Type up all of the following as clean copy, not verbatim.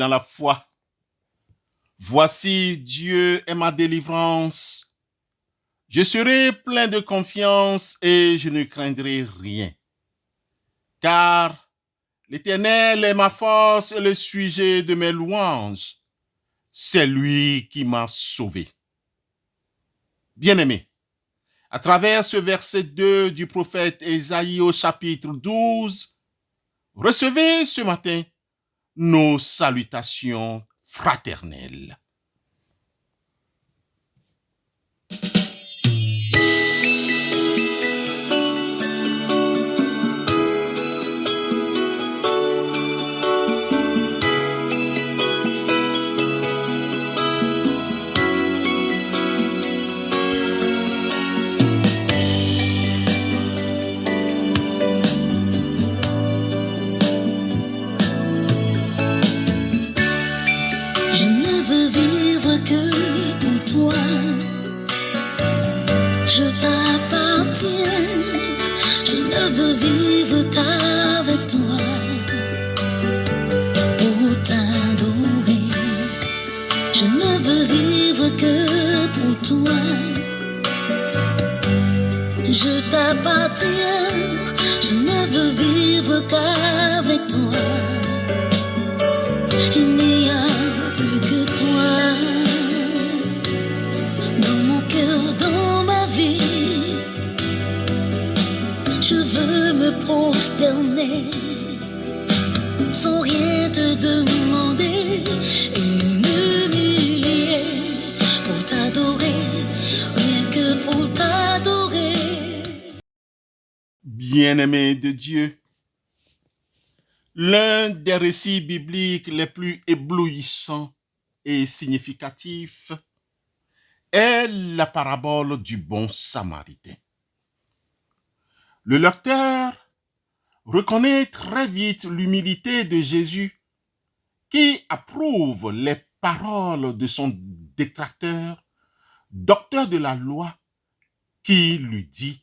dans la foi. Voici, Dieu est ma délivrance. Je serai plein de confiance et je ne craindrai rien. Car l'Éternel est ma force et le sujet de mes louanges. C'est lui qui m'a sauvé. Bien-aimés, à travers ce verset 2 du prophète Ésaïe au chapitre 12, recevez ce matin nos salutations fraternelles. Je ne veux vivre que pour toi. Je t'appartiens. Je ne veux vivre qu'avec toi. Pour t'adorer. Je ne veux vivre que pour toi. Je t'appartiens. Je ne veux vivre qu'avec toi. Il n'y a plus que toi dans mon cœur, dans ma vie. Je veux me prosterner sans rien te demander et m'humilier pour t'adorer, rien que pour t'adorer. Bien-aimés de Dieu, l'un des récits bibliques les plus éblouissants et significatifs est la parabole du bon Samaritain. Le lecteur reconnaît très vite l'humilité de Jésus qui approuve les paroles de son détracteur, docteur de la loi, qui lui dit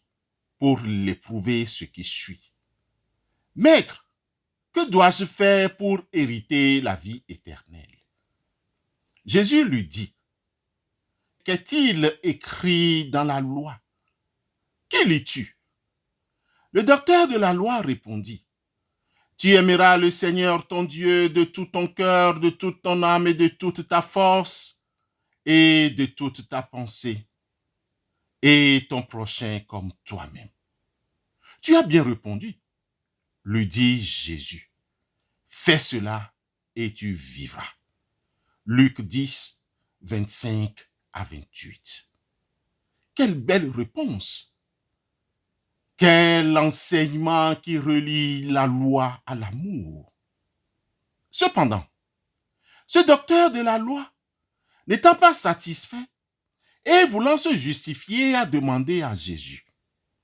pour l'éprouver ce qui suit. « Maître, que dois-je faire pour hériter la vie éternelle ?» Jésus lui dit, « Qu'est-il écrit dans la loi? Qui lis-tu » Le docteur de la loi répondit, « Tu aimeras le Seigneur ton Dieu de tout ton cœur, de toute ton âme et de toute ta force et de toute ta pensée, et ton prochain comme toi-même. » « Tu as bien répondu, » lui dit Jésus. « Fais cela et tu vivras. » Luc 10, 25 à 28. Quelle belle réponse! Quel enseignement qui relie la loi à l'amour! Cependant, ce docteur de la loi, n'étant pas satisfait et voulant se justifier, a demandé à Jésus,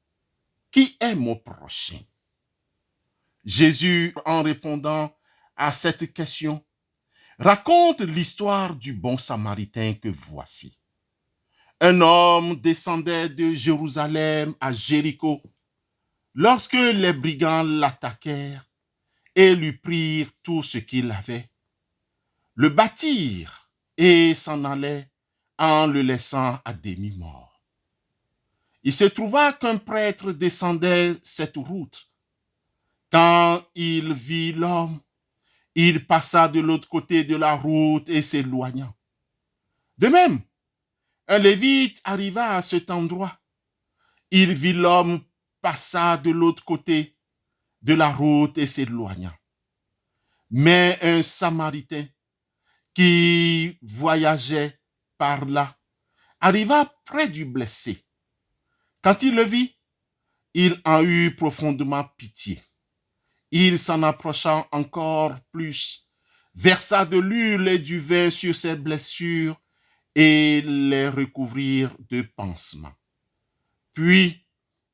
« Qui est mon prochain ?» Jésus, en répondant à cette question, raconte l'histoire du bon Samaritain que voici. Un homme descendait de Jérusalem à Jéricho lorsque les brigands l'attaquèrent et lui prirent tout ce qu'il avait, le battirent et s'en allaient en le laissant à demi-mort. Il se trouva qu'un prêtre descendait cette route. Quand il vit l'homme, il passa de l'autre côté de la route et s'éloigna. De même, un lévite arriva à cet endroit. Il vit l'homme, passa de l'autre côté de la route et s'éloigna. Mais un Samaritain qui voyageait par là arriva près du blessé. Quand il le vit, il en eut profondément pitié. Il s'en approcha encore plus, versa de l'huile et du vin sur ses blessures et les recouvrit de pansements. Puis,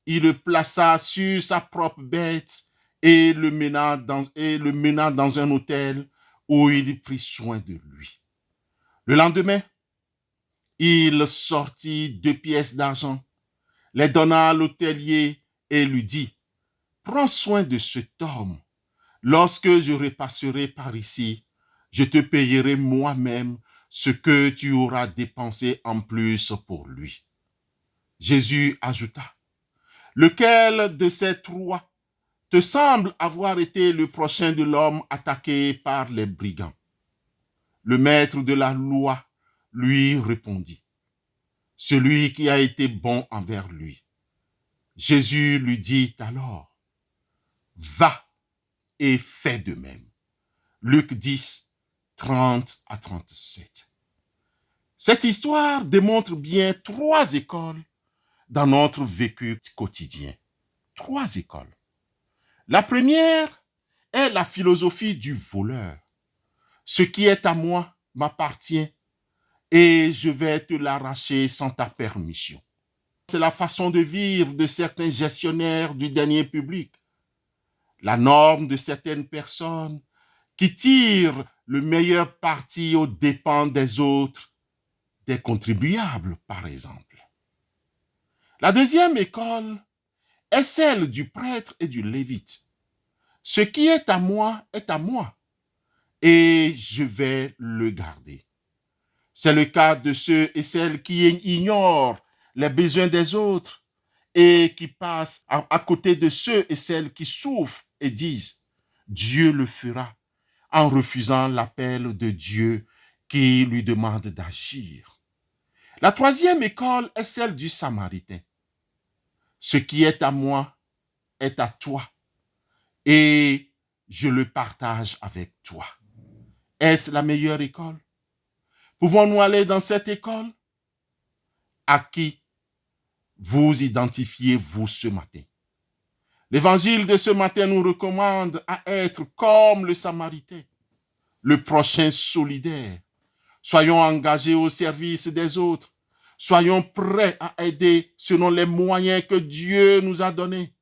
il le plaça sur sa propre bête et le mena dans un hôtel où il prit soin de lui. Le lendemain, il sortit 2 pièces d'argent, les donna à l'hôtelier et lui dit, « Prends soin de cet homme. Lorsque je repasserai par ici, je te payerai moi-même ce que tu auras dépensé en plus pour lui. Jésus ajouta, lequel de ces trois te semble avoir été le prochain de l'homme attaqué par les brigands? Le maître de la loi lui répondit, celui qui a été bon envers lui. Jésus lui dit alors, va et fais de même. Luc 10, 30 à 37. Cette histoire démontre bien 3 écoles dans notre vécu quotidien. 3 écoles. La première est la philosophie du voleur. Ce qui est à moi m'appartient et je vais te l'arracher sans ta permission. C'est la façon de vivre de certains gestionnaires du denier public. La norme de certaines personnes qui tirent le meilleur parti aux dépens des autres, des contribuables par exemple. La deuxième école est celle du prêtre et du lévite. Ce qui est à moi et je vais le garder. C'est le cas de ceux et celles qui ignorent les besoins des autres et qui passent à côté de ceux et celles qui souffrent et disent « Dieu le fera » en refusant l'appel de Dieu qui lui demande d'agir. La troisième école est celle du Samaritain. Ce qui est à moi est à toi et je le partage avec toi. Est-ce la meilleure école? Pouvons-nous aller dans cette école? À qui vous identifiez-vous ce matin? L'évangile de ce matin nous recommande à être comme le Samaritain, le prochain solidaire. Soyons engagés au service des autres. Soyons prêts à aider selon les moyens que Dieu nous a donnés.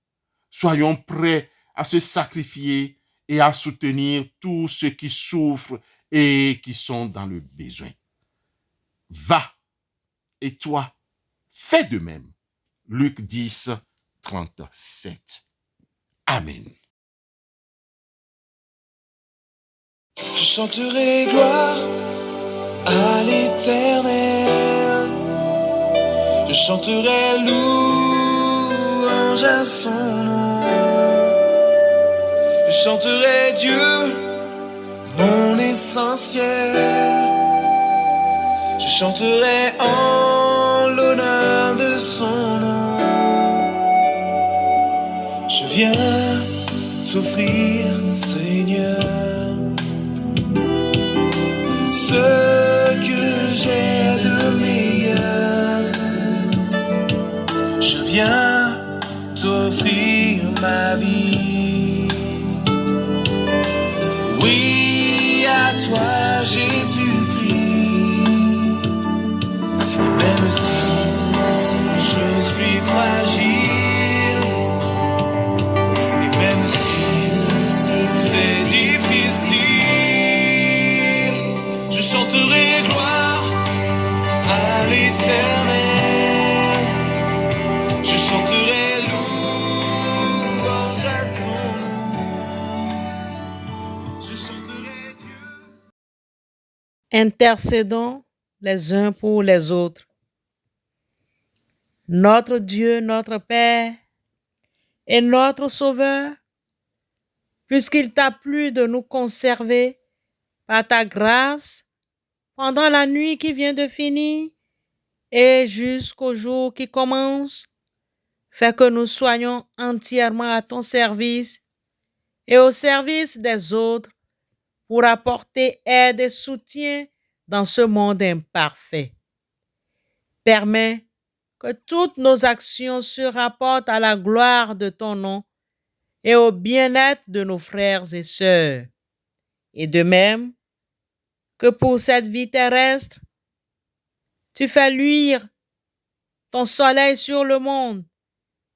Soyons prêts à se sacrifier et à soutenir tous ceux qui souffrent et qui sont dans le besoin. Va, et toi, fais de même. Luc 10, 37. Amen. Je chanterai gloire à l'Éternel. Je chanterai louange à son nom. Je chanterai Dieu, mon essentiel. Je chanterai en l'honneur de son nom. Je viens t'offrir, Seigneur, ce que j'ai de meilleur. Je viens t'offrir ma vie. Oui, à toi, Jésus-Christ. Et même si je suis fragile, et même si c'est difficile, je chanterai gloire à l'Éternel. Je chanterai louange à son nom. Je chanterai Dieu. Intercédons les uns pour les autres. Notre Dieu, notre Père et notre Sauveur, puisqu'il t'a plu de nous conserver par ta grâce pendant la nuit qui vient de finir et jusqu'au jour qui commence, fais que nous soyons entièrement à ton service et au service des autres pour apporter aide et soutien dans ce monde imparfait. Permets que toutes nos actions se rapportent à la gloire de ton nom et au bien-être de nos frères et sœurs. Et de même que pour cette vie terrestre, tu fais luire ton soleil sur le monde.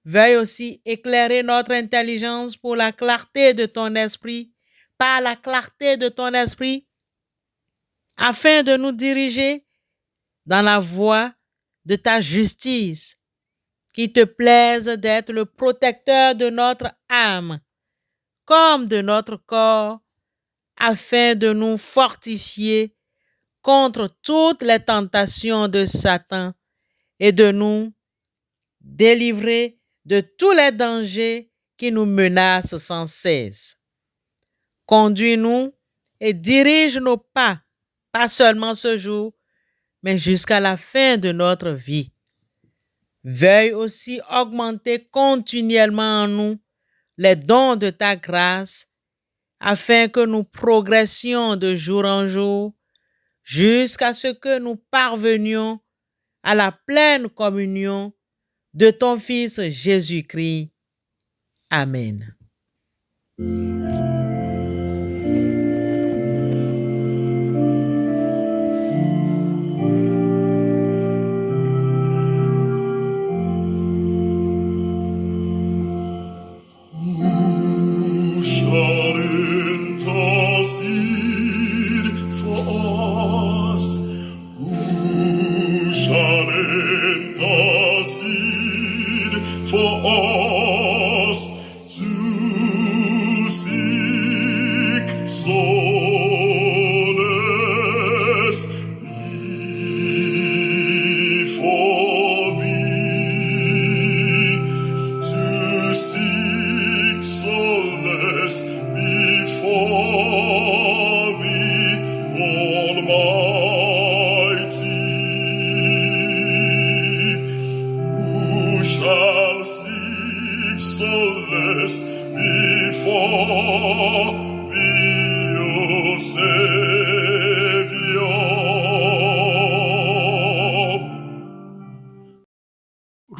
Veuille aussi éclairer notre intelligence pour la clarté de ton esprit, par la clarté de ton esprit, afin de nous diriger dans la voie de ta justice, qui te plaise d'être le protecteur de notre âme, comme de notre corps, afin de nous fortifier contre toutes les tentations de Satan et de nous délivrer de tous les dangers qui nous menacent sans cesse. Conduis-nous et dirige nos pas, pas seulement ce jour, mais jusqu'à la fin de notre vie. Veuille aussi augmenter continuellement en nous les dons de ta grâce, afin que nous progressions de jour en jour, jusqu'à ce que nous parvenions à la pleine communion de ton Fils Jésus-Christ. Amen.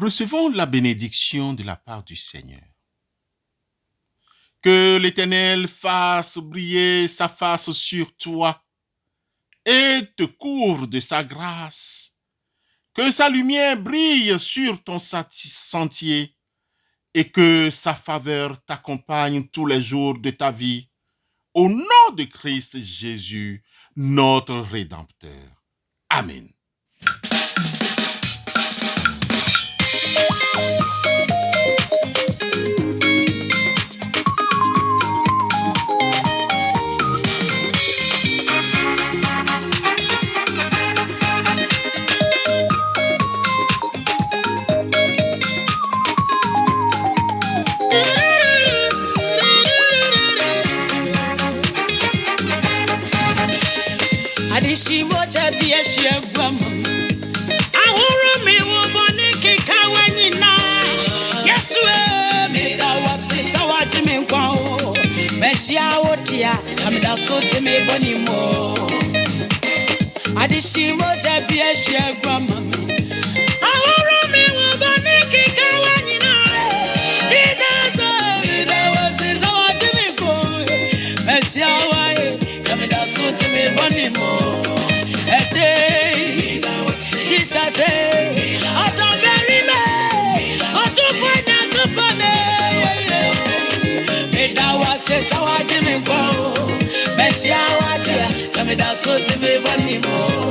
Recevons la bénédiction de la part du Seigneur. Que l'Éternel fasse briller sa face sur toi et te couvre de sa grâce. Que sa lumière brille sur ton sentier et que sa faveur t'accompagne tous les jours de ta vie. Au nom de Christ Jésus, notre Rédempteur. Amen. Jimmy Go, Messia, what dear, come down so to me, one more.